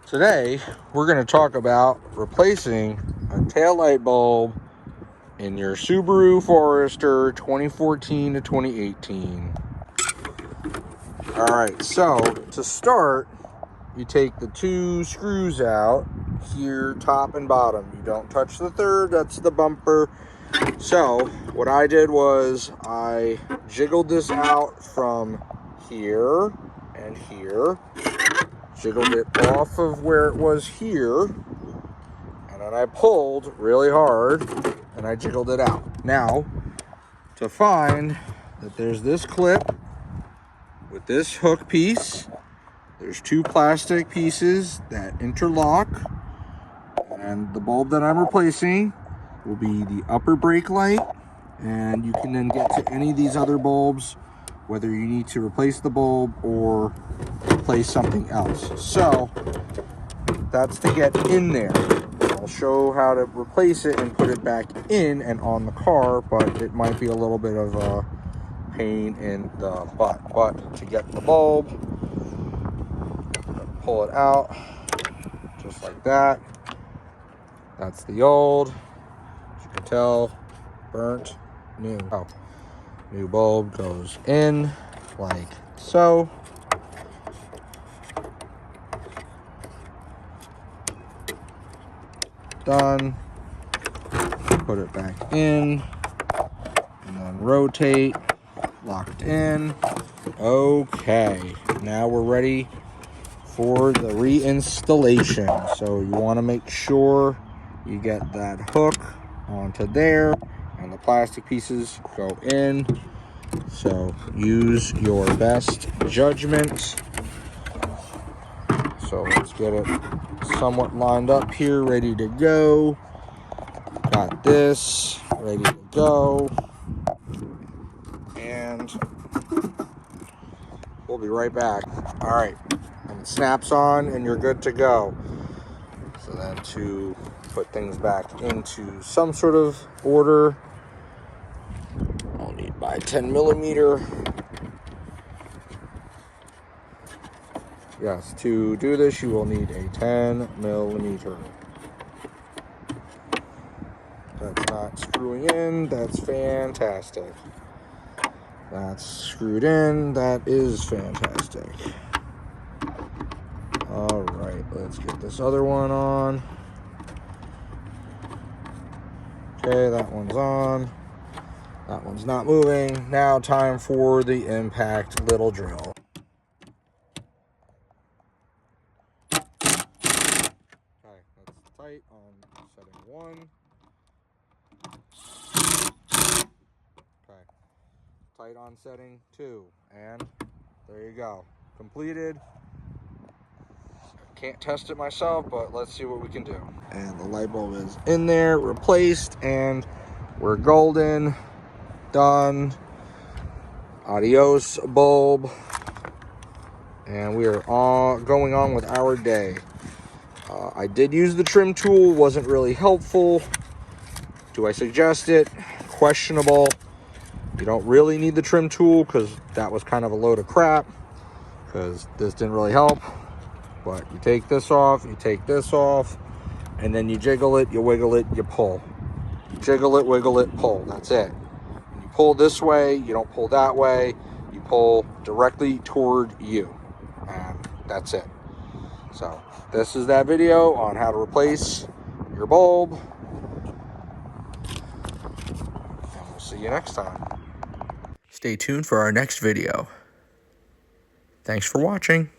Today, we're going to talk about replacing a taillight bulb in your Subaru Forrester 2014 to 2018. Alright, so to start, you take the two screws out here, top and bottom. You don't touch the third, that's the bumper. So, what I did was I jiggled this out from here and here. Jiggled it off of where it was here, and then I pulled really hard and I jiggled it out. Now, to find that there's this clip with this hook piece, there's two plastic pieces that interlock, and the bulb that I'm replacing will be the upper brake light, and you can then get to any of these other bulbs, whether you need to replace the bulb or replace something else. So that's to get in there. I'll show how to replace it and put it back in and on the car, but it might be a little bit of a pain in the butt. But to get the bulb, pull it out just like that. That's the old, as you can tell, burnt new. Oh, new bulb goes in like so. Done. Put it back in and then rotate, locked in. Okay, now we're ready for the reinstallation. So you want to make sure you get that hook onto there and the plastic pieces go in. So use your best judgment. So let's get it somewhat lined up here, ready to go. Got this ready to go, and we'll be right back. All right, and it snaps on and you're good to go. So then to put things back into some sort of order, I'll need my 10mm. Yes, to do this you will need a 10mm. That's not screwing in, that's fantastic. That's screwed in, that is fantastic. Alright, let's get this other one on. Okay, that one's on. That one's not moving. Now time for the impact little drill. Okay, that's tight on setting 1. Okay, tight on setting 2, and there you go, completed. Can't test it myself, but let's see what we can do. And the light bulb is in there, replaced, and we're golden. Done. Adios, bulb. And we are all going on with our day. I did use the trim tool, wasn't really helpful. Do I suggest it? Questionable. You don't really need the trim tool because that was kind of a load of crap, because this didn't really help. But you take this off, you take this off, and then you jiggle it, you wiggle it, you pull. Jiggle it, wiggle it, pull. That's it. And you pull this way, you don't pull that way. You pull directly toward you. And that's it. So this is that video on how to replace your bulb. And we'll see you next time. Stay tuned for our next video. Thanks for watching.